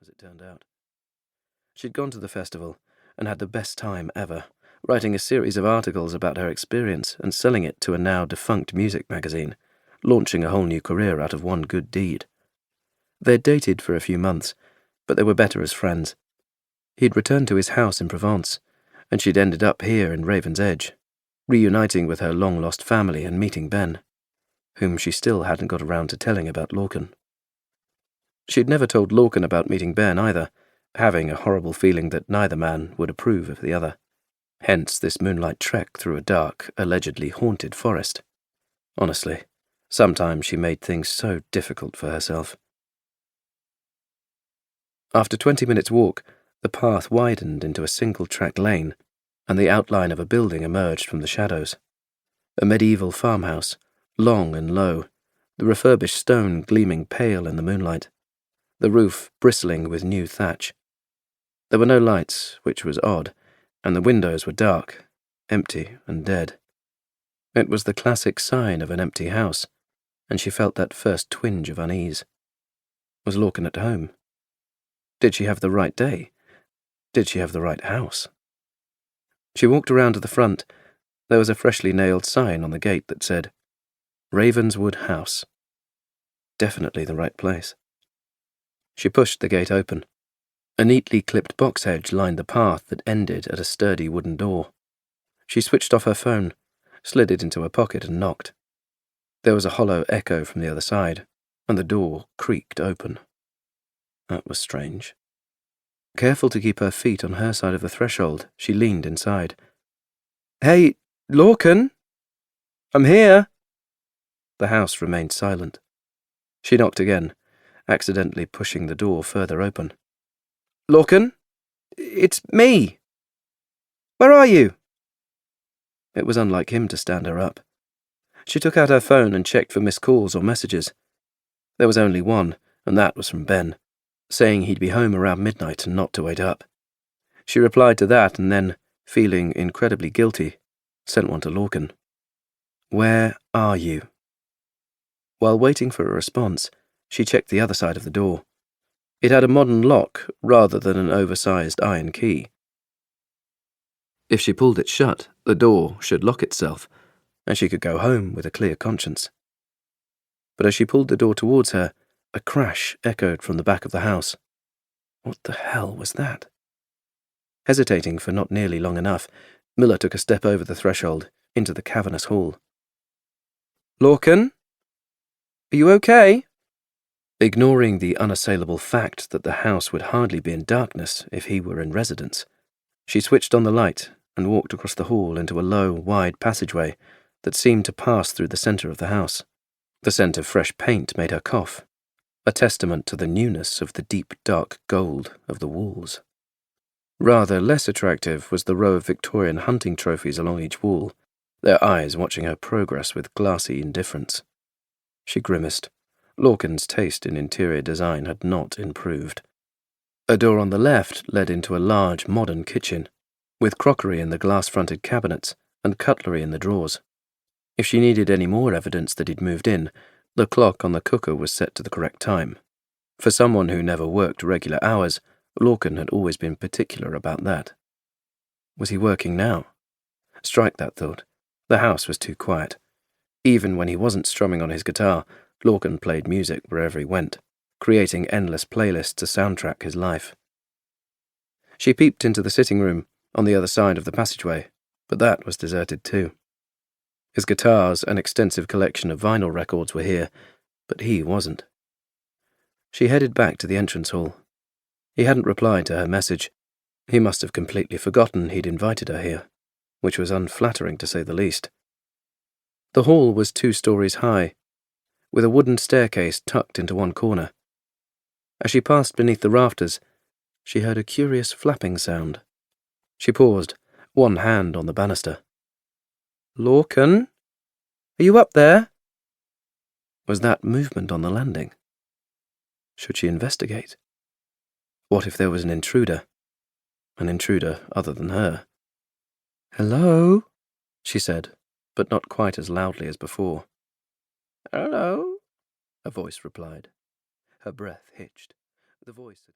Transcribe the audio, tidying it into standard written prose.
as it turned out. She'd gone to the festival and had the best time ever, writing a series of articles about her experience and selling it to a now-defunct music magazine, launching a whole new career out of one good deed. They'd dated for a few months, but they were better as friends. He'd returned to his house in Provence, and she'd ended up here in Raven's Edge, reuniting with her long-lost family and meeting Ben, whom she still hadn't got around to telling about Lorcan. She'd never told Lorcan about meeting Ben either, having a horrible feeling that neither man would approve of the other. Hence this moonlight trek through a dark, allegedly haunted forest. Honestly, sometimes she made things so difficult for herself. After 20 minutes' walk, the path widened into a single-track lane, and the outline of a building emerged from the shadows. A medieval farmhouse, long and low, the refurbished stone gleaming pale in the moonlight, the roof bristling with new thatch. There were no lights, which was odd, and the windows were dark, empty and dead. It was the classic sign of an empty house, and she felt that first twinge of unease. Was Lorcan at home? Did she have the right day? Did she have the right house? She walked around to the front. There was a freshly nailed sign on the gate that said, Ravenswood House. Definitely the right place. She pushed the gate open. A neatly clipped box hedge lined the path that ended at a sturdy wooden door. She switched off her phone, slid it into her pocket and knocked. There was a hollow echo from the other side, and the door creaked open. That was strange. Careful to keep her feet on her side of the threshold, she leaned inside. Hey, Lorcan! I'm here! The house remained silent. She knocked again, accidentally pushing the door further open. Lorcan? It's me! Where are you? It was unlike him to stand her up. She took out her phone and checked for missed calls or messages. There was only one, and that was from Ben, saying he'd be home around midnight and not to wait up. She replied to that and then, feeling incredibly guilty, sent one to Lorcan. Where are you? While waiting for a response, she checked the other side of the door. It had a modern lock rather than an oversized iron key. If she pulled it shut, the door should lock itself, and she could go home with a clear conscience. But as she pulled the door towards her, a crash echoed from the back of the house. What the hell was that? Hesitating for not nearly long enough, Milla took a step over the threshold, into the cavernous hall. Lorcan? Are you okay? Ignoring the unassailable fact that the house would hardly be in darkness if he were in residence, she switched on the light and walked across the hall into a low, wide passageway that seemed to pass through the centre of the house. The scent of fresh paint made her cough, a testament to the newness of the deep, dark gold of the walls. Rather less attractive was the row of Victorian hunting trophies along each wall, their eyes watching her progress with glassy indifference. She grimaced. Lorcan's taste in interior design had not improved. A door on the left led into a large, modern kitchen, with crockery in the glass-fronted cabinets and cutlery in the drawers. If she needed any more evidence that he'd moved in, the clock on the cooker was set to the correct time. For someone who never worked regular hours, Lorcan had always been particular about that. Was he working now? Strike that thought. The house was too quiet. Even when he wasn't strumming on his guitar, Lorcan played music wherever he went, creating endless playlists to soundtrack his life. She peeped into the sitting room, on the other side of the passageway, but that was deserted too. His guitars and extensive collection of vinyl records were here, but he wasn't. She headed back to the entrance hall. He hadn't replied to her message. He must have completely forgotten he'd invited her here, which was unflattering to say the least. The hall was 2 stories high, with a wooden staircase tucked into one corner. As she passed beneath the rafters, she heard a curious flapping sound. She paused, one hand on the banister. Lorcan? Are you up there? Was that movement on the landing? Should she investigate? What if there was an intruder other than her? Hello? She said, but not quite as loudly as before. Hello? A voice replied. Her breath hitched. The voice had